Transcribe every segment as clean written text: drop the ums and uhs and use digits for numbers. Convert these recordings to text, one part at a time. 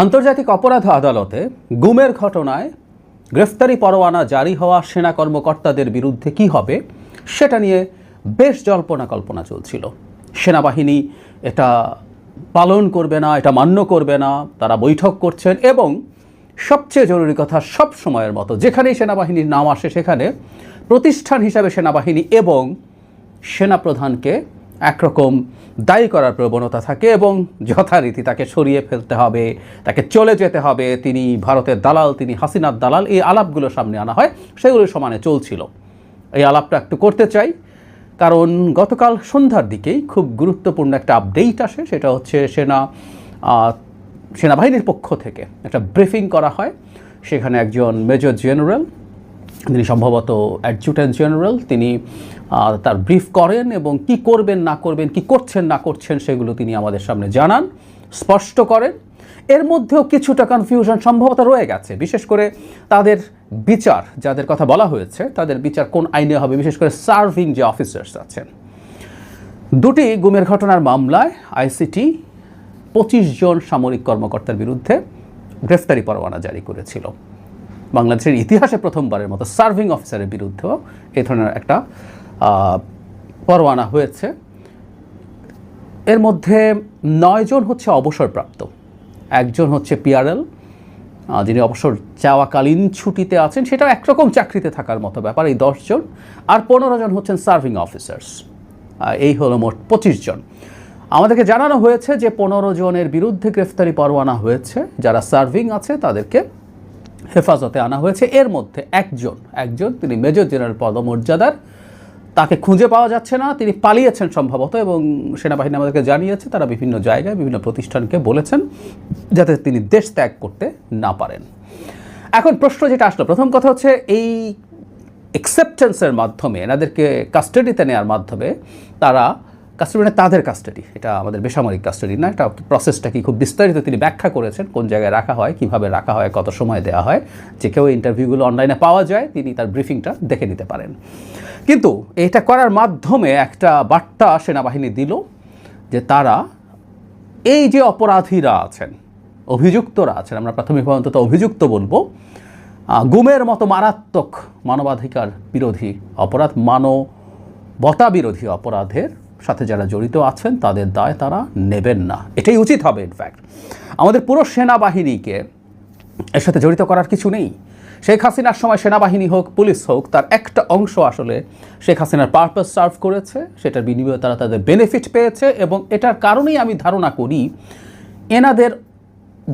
আন্তর্জাতিক অপরাধ আদালতে গুমের ঘটনায় গ্রেফতারি পরোয়ানা জারি হওয়া সেনা কর্মকর্তাদের বিরুদ্ধে কী হবে সেটা নিয়ে বেশ জল্পনা কল্পনা চলছিল। সেনাবাহিনী এটা পালন করবে না, এটা মান্য করবে না, তারা বৈঠক করছেন এবং সবচেয়ে জরুরি কথা, সব সময়ের মতো যেখানেই সেনাবাহিনীর নাম আসে সেখানে প্রতিষ্ঠান হিসাবে সেনাবাহিনী এবং সেনাপ্রধানকে একরকম দায়ী করার প্রবণতা থাকে এবং যথারীতি তাকে সরিয়ে ফেলতে হবে, তাকে চলে যেতে হবে, তিনি ভারতের দালাল, তিনি হাসিনার দালাল, এই আলাপগুলো সামনে আনা হয়। সেগুলো সমানে চলছিল। এই আলাপটা একটু করতে চাই কারণ গতকাল সন্ধ্যার দিকেই খুব গুরুত্বপূর্ণ একটা আপডেট আসে। সেটা হচ্ছে সেনাবাহিনীর পক্ষ থেকে একটা ব্রিফিং করা হয়। সেখানে একজন মেজর জেনারেল, তিনি সম্ভবত অ্যাডজুটেন্ট জেনারেল, তিনি তার ব্রিফ করেন এবং কি করবেন না করবেন, কি করছেন না করছেন সেগুলো তিনি আমাদের সামনে জানান, স্পষ্ট করেন। এর মধ্যেও কিছুটা কনফিউশন সম্ভবত রয়ে গেছে, বিশেষ করে তাদের বিচার, যাদের কথা বলা হয়েছে তাদের বিচার কোন আইনে হবে, বিশেষ করে সার্ভিং যে অফিসার্স আছেন। দুটি গুমের ঘটনার মামলায় আইসিটি 25 জন সামরিক কর্মকর্তার বিরুদ্ধে গ্রেফতারি পরোয়ানা জারি করেছিল। বাংলাদেশের ইতিহাসে প্রথমবারের মতো সার্ভিং অফিসারের বিরুদ্ধেও এই ধরনের একটা পরোয়ানা হয়েছে। এর মধ্যে 9 জন হচ্ছে অবসরপ্রাপ্ত, একজন হচ্ছে পিআরএল, যিনি অবসর চাওয়াকালীন ছুটিতে আছেন, সেটাও একরকম চাকরিতে থাকার মতো ব্যাপার, এই 10 জন। আর 15 জন হচ্ছেন সার্ভিং অফিসার্স। এই হলো মোট 25 জন। আমাদেরকে জানানো হয়েছে যে 15 জনের বিরুদ্ধে গ্রেফতারি পরোয়ানা হয়েছে, যারা সার্ভিং আছে তাদেরকে হেফাজতে আনা হয়েছে। এর মধ্যে একজন তিনি মেজর জেনারেল পদমর্যাদার, তাকে খুঁজে পাওয়া যাচ্ছে না, তিনি পালিয়েছেন সম্ভবত, এবং সেনাবাহিনী আমাদেরকে জানিয়েছে তারা বিভিন্ন জায়গায় বিভিন্ন প্রতিষ্ঠানকে বলেছেন যাতে তিনি দেশ ত্যাগ করতে না পারেন। এখন প্রশ্ন যেটা আসলো, প্রথম কথা হচ্ছে এই অ্যাকসেপ্টেন্সের মাধ্যমে এনাদেরকে কাস্টাডিতে নেওয়ার মাধ্যমে তারা কাস্টাডি মানে তাদের কাস্টাডি, এটা আমাদের বেসামরিক কাস্টাডি না, এটা প্রসেসটা কি খুব বিস্তারিত তিনি ব্যাখ্যা করেছেন, কোন জায়গায় রাখা হয়, কিভাবে রাখা হয়, কত সময় দেওয়া হয়। যে কেউ ইন্টারভিউগুলো অনলাইনে পাওয়া যায়, তিনি তার ব্রিফিংটা দেখে নিতে পারেন। কিন্তু এটা করার মাধ্যমে একটা বার্তা সেনাবাহিনী দিল যে তারা এই যে অপরাধীরা আছেন, অভিযুক্তরা আছেন, আমরা প্রাথমিকভাবে অন্তত অভিযুক্ত বলবো, গুমের মতো মারাত্মক মানবাধিকার বিরোধী অপরাধ, মানবতা বিরোধী অপরাধের সাথে যারা জড়িত আছেন তাদের দায় তারা নেবেন না। এটাই উচিত হবে। ইনফ্যাক্ট আমাদের পুরো সেনাবাহিনীকে এর সাথে জড়িত করার কিছু নেই। শেখ হাসিনার সময় সেনাবাহিনী হোক, পুলিশ হোক, তার একটা অংশ আসলে শেখ হাসিনার পারপাস সার্ভ করেছে, সেটার বিনিময়ে তারা তাদের বেনিফিট পেয়েছে এবং এটার কারণেই আমি ধারণা করি এনাদের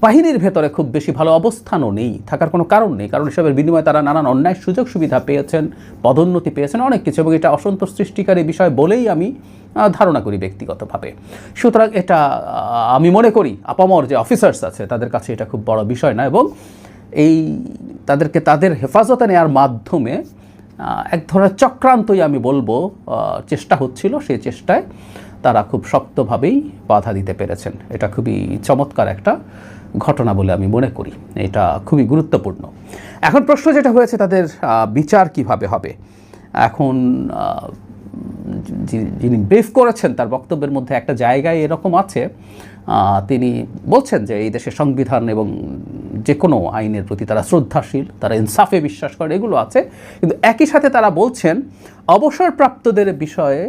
বাহিনীর ভেতরে খুব বেশি ভালো অবস্থানও নেই, থাকার কোনো কারণ নেই। কারণ এসবের বিনিময়ে তারা নানান অন্যায় সুযোগ সুবিধা পেয়েছেন, পদোন্নতি পেয়েছেন, অনেক কিছু, এবং এটা অসন্তোষ সৃষ্টিকারী বিষয় বলেই আমি ধারণা করি ব্যক্তিগতভাবে। সুতরাং এটা আমি মনে করি আপামর যে অফিসার্স আছে তাদের কাছে এটা খুব বড় বিষয় না, এবং এই তাদেরকে তাদের হেফাজতে নেওয়ার মাধ্যমে এক ধরনের চক্রান্তই আমি বলবো চেষ্টা হচ্ছিল। সেই চেষ্টায় তারা খুব শক্তভাবেই বাধা দিতে পেরেছেন। এটা খুবই চমৎকার একটা ঘটনা বলে আমি মনে করি, এটা খুবই গুরুত্বপূর্ণ। এখন প্রশ্ন যেটা হয়েছে তাদের বিচার কিভাবে হবে। এখন যিনি ব্রিফ করেছেন তার বক্তব্যের মধ্যে একটা জায়গায় এরকম আছে, তিনি বলছেন যে এই দেশের সংবিধান এবং যে কোনো আইনের প্রতি তারা শ্রদ্ধাশীল, তারা ইনসাফে বিশ্বাস করে, এগুলো আছে। কিন্তু একই সাথে তারা বলছেন অবসরপ্রাপ্তদের বিষয়ে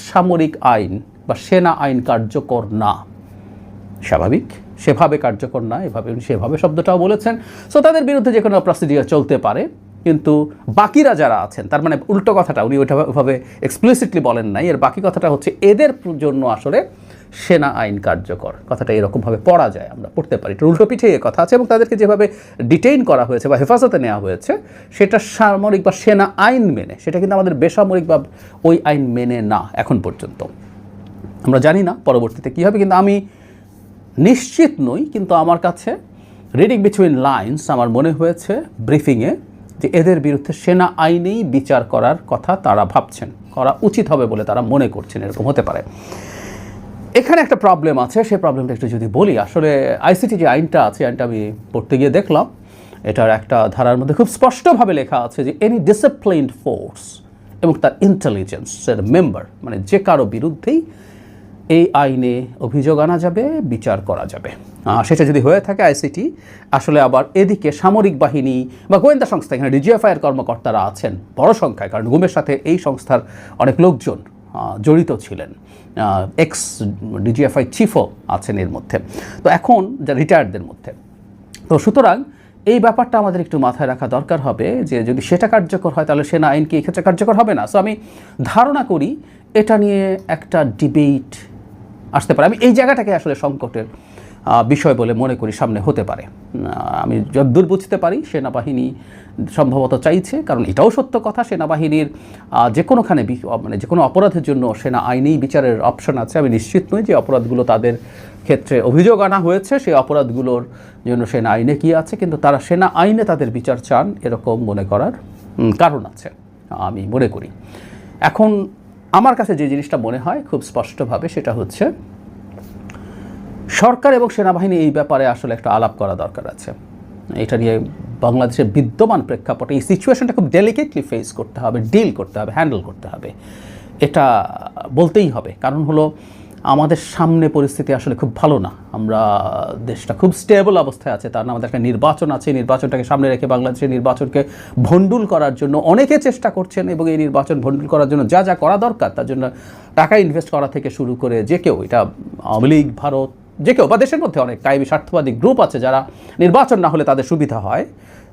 সামরিক আইন বা সেনা আইন কার্যকর না। স্বাভাবিক, সেভাবে কার্যকর না, সেভাবে শব্দটাও বলেছেন। সো তাদের বিরুদ্ধে যে কোনো প্রসিডিওর চলতে পারে, কিন্তু বাকিরা যারা আছেন, তার মানে উল্টো কথাটা উনি ওইভাবে এক্সপ্লিসিটলি বলেন নাই। এর বাকি কথাটা হচ্ছে এদের জন্য আসলে সেনা আইন কার্যকর, কথাটা এরকমভাবে পড়া যায়, আমরা পড়তে পারি। এটা উল্টো পিঠে এ কথা আছে, এবং তাদেরকে যেভাবে ডিটেইন করা হয়েছে বা হেফাজতে নেওয়া হয়েছে সেটা সামরিক বা সেনা আইন মেনে, সেটা কিন্তু আমাদের বেসামরিক বা ওই আইন মেনে না এখন পর্যন্ত। আমরা জানি না পরবর্তীতে কী হবে, কিন্তু আমি নিশ্চিত নই। কিন্তু আমার কাছে রিডিং বিটুইন লাইন্স আমার মনে হয়েছে ব্রিফিংয়ে যে এদের বিরুদ্ধে সেনা আইনেই বিচার করার কথা তারা ভাবছেন, করা উচিত হবে বলে তারা মনে করছেন, এরকম হতে পারে। এখানে একটা প্রবলেম আছে, সেই প্রবলেমটা একটু যদি বলি। আসলে আইসিটি যে আইনটা আছে, আইনটা আমি পড়তে গিয়ে দেখলাম এটার একটা ধারার মধ্যে খুব স্পষ্টভাবে লেখা আছে যে এনি ডিসিপ্লিনড ফোর্স এবং তার ইন্টেলিজেন্সের মেম্বার, মানে যে কারো বিরুদ্ধেই এই আইনে অভিযোগ আনা যাবে, বিচার করা যাবে। সেটা যদি হয়ে থাকে আইসিটি আসলে আবার এদিকে সামরিক বাহিনী বা গোয়েন্দা সংস্থা, এখানে ডিজিএফআইয়ের কর্মকর্তারা আছেন বড় সংখ্যায়, কারণ গুমের সাথে এই সংস্থার অনেক লোকজন জড়িত ছিলেন, এক্স ডিজিএফআই চিফও আছেন এর মধ্যে, তো এখন যা রিটায়ার্ডদের মধ্যে। তো সুতরাং এই ব্যাপারটা আমাদের একটু মাথায় রাখা দরকার হবে যে যদি সেটা কার্যকর হয় তাহলে সেনা আইন কি এক্ষেত্রে কার্যকর হবে না। সো আমি ধারণা করি এটা নিয়ে একটা ডিবেট আসতে পারে। আমি এই জায়গাটাকে আসলে সংকটের বিষয় বলে মনে করি সামনে হতে পারে। আমি যতদূর বুঝতে পারি সেনাবাহিনী সম্ভবত চাইছে, কারণ এটাও সত্য কথা, সেনাবাহিনীর যে কোনোখানে মানে যে কোনো অপরাধের জন্য সেনা আইনেই বিচারের অপশন আছে। আমি নিশ্চিত নই যে অপরাধগুলো তাদের ক্ষেত্রে অভিযোগ আনা হয়েছে সেই অপরাধগুলোর জন্য সেনা আইনে কী আছে, কিন্তু তারা সেনা আইনে তাদের বিচার চান এরকম মনে করার কারণ আছে আমি মনে করি। এখন আমার কাছে যে জিনিসটা মনে হয় খুব স্পষ্টভাবে সেটা হচ্ছে সরকার এবং সেনাবাহিনী এই ব্যাপারে আসলে একটা আলাপ করা দরকার আছে। এটা নিয়ে বাংলাদেশের বিদ্যমান প্রেক্ষাপটে এই সিচুয়েশনটা খুব ডেলিকেটলি ফেস করতে হবে, ডিল করতে হবে, হ্যান্ডেল করতে হবে, এটা বলতেই হবে। কারণ হলো আমাদের সামনে পরিস্থিতি আসলে খুব ভালো না, আমরা দেশটা খুব স্টেবল অবস্থায় আছে, তার আমাদের একটা নির্বাচন আছে, নির্বাচনটাকে সামনে রেখে বাংলাদেশের নির্বাচনকে ভণ্ডুল করার জন্য অনেকে চেষ্টা করছেন, এবং এই নির্বাচন ভণ্ডুল করার জন্য যা যা করা দরকার তার জন্য টাকা ইনভেস্ট করা থেকে শুরু করে যে কেউ, এটা আওয়ামী লীগ, ভারত, যে কেউ বা দেশের মধ্যে অনেক কায়েমি স্বার্থবাদী গ্রুপ আছে যারা নির্বাচন না হলে তাদের সুবিধা হয়,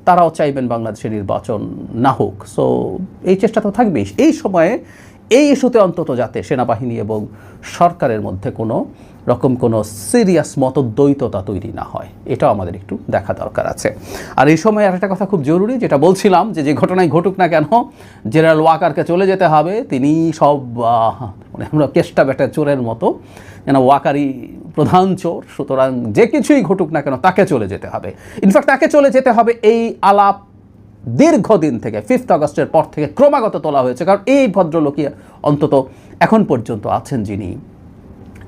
তারাও চাইবেন বাংলাদেশের নির্বাচন না হোক। সো এই চেষ্টা তো থাকবেই। এই সময়ে এই ইস্যুতে অন্তত যাতে সেনাবাহিনী এবং সরকারের মধ্যে কোনো রকম কোনো সিরিয়াস মতদ্বৈততা তৈরি না হয়, এটাও আমাদের একটু দেখা দরকার আছে। আর এই সময় আর একটা কথা খুব জরুরি, যেটা বলছিলাম যে ঘটনায় ঘটুক না কেন জেনারেল ওয়াকারকে চলে যেতে হবে। তিনি সব মানে আমরা কেষ্টা বেটা চোরের মতো, যেন ওয়াকারই প্রধান চোর, সুতরাং যে কিছুই ঘটুক না কেন তাকে চলে যেতে হবে। ইনফ্যাক্ট তাকে চলে যেতে হবে এই আলাপ দীর্ঘদিন থেকে 5 আগস্টের পর থেকে ক্রমাগত তোলা হয়েছে, কারণ এই ভদ্রলোকই অন্তত এখন পর্যন্ত আছেন যিনি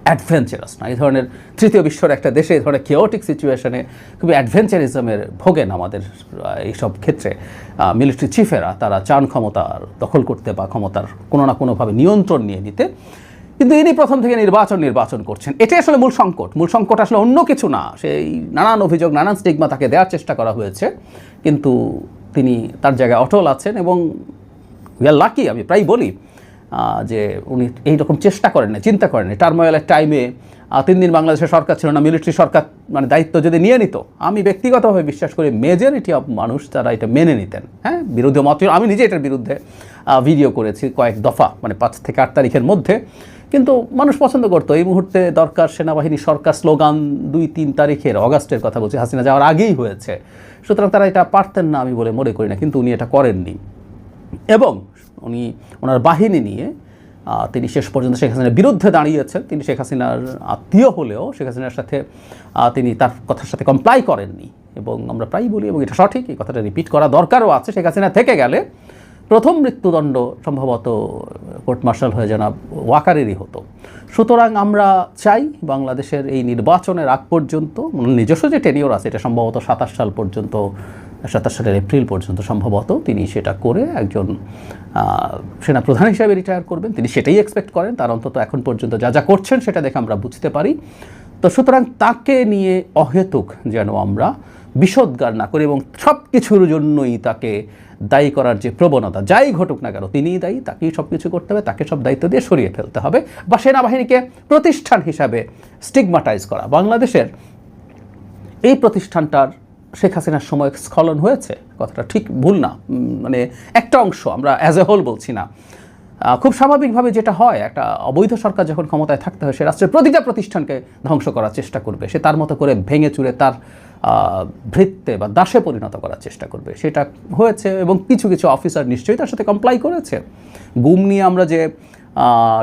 অ্যাডভেঞ্চারাস না। এই ধরনের তৃতীয় বিশ্বের একটা দেশে এই ধরনের কেওটিক সিচুয়েশনে খুবই অ্যাডভেঞ্চারিজমের ভোগেন আমাদের এইসব ক্ষেত্রে মিলিটারি চিফেরা, তারা চান ক্ষমতার দখল করতে বা ক্ষমতার কোনো না কোনোভাবে নিয়ন্ত্রণ নিয়ে নিতে, কিন্তু ইনি প্রথম থেকে নির্বাচন করছেন। এটাই আসলে মূল সংকট আসলে অন্য কিছু না। সেই নানান অভিযোগ, নানান স্টিগমা তাকে দেওয়ার চেষ্টা করা হয়েছে, কিন্তু তিনি তার জায়গায় অটল আছেন, এবং উই আর লাকি, আমি প্রায় বলি যে উনি এইরকম চেষ্টা করেন না, চিন্তা করেন না। টার্মোয়েলের টাইমে 3 দিন বাংলাদেশের সরকার ছিল না, মিলিটারি সরকার মানে দায়িত্ব যদি নিয়ে নিত, আমি ব্যক্তিগতভাবে বিশ্বাস করি মেজরিটি অফ মানুষ তারা এটা মেনে নিতেন। হ্যাঁ, বিরোধী মত, আমি নিজে এটার বিরুদ্ধে ভিডিও করেছি কয়েক দফা, মানে 5 থেকে 8 তারিখের মধ্যে, কিন্তু মানুষ পছন্দ করতো। এই মুহূর্তে দরকার সেনাবাহিনী সরকার স্লোগান 2-3 তারিখের অগাস্টের কথা বলছি, হাসিনা যাওয়ার আগেই হয়েছে, সুতরাং তারা এটা পারতেন না আমি বলে মনে করি না, কিন্তু উনি এটা করেননি। এবং উনি ওনার বাহিনী নিয়ে তিনি শেষ পর্যন্ত শেখ হাসিনার বিরুদ্ধে দাঁড়িয়েছেন। তিনি শেখ হাসিনার আত্মীয় হলেও শেখ হাসিনার সাথে তিনি তার কথার সাথে কমপ্লাই করেননি, এবং আমরা প্রায় বলি, এবং এটা সঠিক, এই কথাটা রিপিট করা দরকারও আছে, শেখ হাসিনা থেকে গেলে প্রথম মৃত্যুদণ্ড সম্ভবত কোর্ট মার্শাল হয়ে জনাব ওয়াকারেরই হতো। সুতরাং আমরা চাই বাংলাদেশের এই নির্বাচনের আগ পর্যন্ত, নিজস্ব যে টেনিওর আছে এটা সম্ভবত 27 সাল পর্যন্ত, 27 সালের এপ্রিল পর্যন্ত সম্ভবত তিনি সেটা করে একজন সেনা প্রধান হিসাবে রিটায়ার করবেন। তিনি সেটাই এক্সপেক্ট করেন, তার অন্তত এখন পর্যন্ত যা যা করছেন সেটা দেখে আমরা বুঝতে পারি। তো সুতরাং তাকে নিয়ে অহেতুক যেন আমরা বিষোদ্গার না করি, এবং সব কিছুর জন্যই তাকে দায়ী করার যে প্রবণতা, যাই ঘটুক না কেন তিনিই দায়ী, তাকেই সব কিছু করতে হবে, তাকে সব দায়িত্ব দিয়ে সরিয়ে ফেলতে হবে, বা সেনাবাহিনীকে প্রতিষ্ঠান হিসাবে স্টিগমাটাইজ করা। বাংলাদেশের এই প্রতিষ্ঠানটার শেখ হাসিনার সময় স্খলন হয়েছে, কথাটা ঠিক ভুল না, মানে একটা অংশ, আমরা অ্যাজ এ হোল বলছি না। খুব স্বাভাবিকভাবে যেটা হয়, একটা অবৈধ সরকার যখন ক্ষমতায় থাকতে হয়, সে রাষ্ট্রের প্রতিটা প্রতিষ্ঠানকে ধ্বংস করার চেষ্টা করবে, সে তার মতো করে ভেঙে চুরে তার ভৃত্যে বা দাসে পরিণত করার চেষ্টা করবে। সেটা হয়েছে, এবং কিছু কিছু অফিসার নিশ্চয়ই তার সাথে কমপ্লাই করেছে। গুম নিয়ে আমরা যে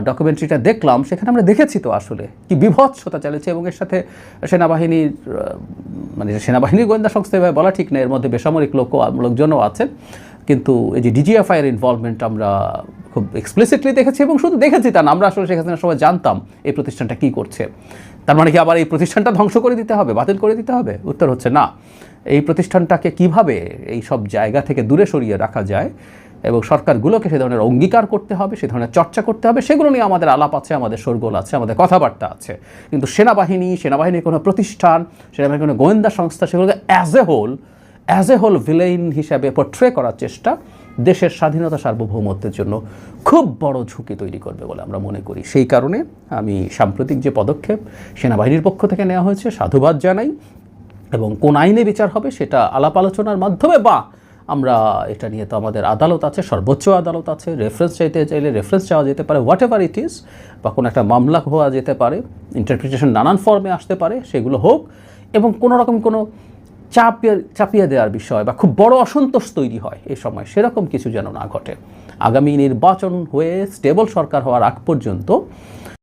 ডকুমেন্টারিটা দেখলাম, সেখানে আমরা দেখেছি তো আসলে কি বিভৎসতা চালিয়েছে, এবং এর সাথে সেনাবাহিনীর মানে সেনাবাহিনীর গোয়েন্দা সংস্থা এভাবে বলা ঠিক না, এর মধ্যে বেসামরিক লোকজনও আছেন, কিন্তু এই যে ডিজিএফআইয়ের ইনভলভমেন্ট আমরা খুব এক্সপ্লিসিটলি দেখেছি, এবং শুধু দেখেছি তা না, আমরা আসলে শেখ হাসিনার সময় জানতাম এই প্রতিষ্ঠানটা কী করছে। তার মানে কি আবার এই প্রতিষ্ঠানটা ধ্বংস করে দিতে হবে, বাতিল করে দিতে হবে? উত্তর হচ্ছে না। এই প্রতিষ্ঠানটাকে কিভাবে এই সব জায়গা থেকে দূরে সরিয়ে রাখা যায় এবং সরকারগুলোকে সে ধরনের অঙ্গীকার করতে হবে, সে ধরনের চর্চা করতে হবে। সেগুলো নিয়ে আমাদের আলাপ আছে, আমাদের শোরগোল আছে, আমাদের কথাবার্তা আছে। কিন্তু সেনাবাহিনীর কোনো প্রতিষ্ঠান, সেনাবাহিনীর কোনো গোয়েন্দা সংস্থা সেগুলোকে অ্যাজ এ হোল ভিলেইন হিসাবে পোট্রে করার চেষ্টা দেশের স্বাধীনতা সার্বভৌমত্বের জন্য খুব বড় ঝুঁকি তৈরি করবে বলে আমরা মনে করি। সেই কারণে আমি সাম্প্রতিক যে পদক্ষেপ সেনাবাহিনীর পক্ষ থেকে নেওয়া হয়েছে সাধুবাদ জানাই, এবং কোন আইনে বিচার হবে সেটা আলাপ আলোচনার মাধ্যমে, বা আমরা এটা নিয়ে তো আমাদের আদালত আছে, সর্বোচ্চ আদালত আছে, রেফারেন্স চাইতে চাইলে রেফারেন্স চাওয়া যেতে পারে, হোয়াট এভার ইট ইজ, বা কোনো একটা মামলা হওয়া যেতে পারে, ইন্টারপ্রিটেশন নানান ফর্মে আসতে পারে, সেগুলো হোক। এবং কোনো রকম কোনো চাপিয়ে দেওয়ার বিষয় বা খুব বড় অসন্তোষ তৈরি হয় এই সময়, সেরকম কিছু যেন না ঘটে। আগামী নির্বাচন হয়ে স্টেবল সরকার হওয়ার আগ পর্যন্ত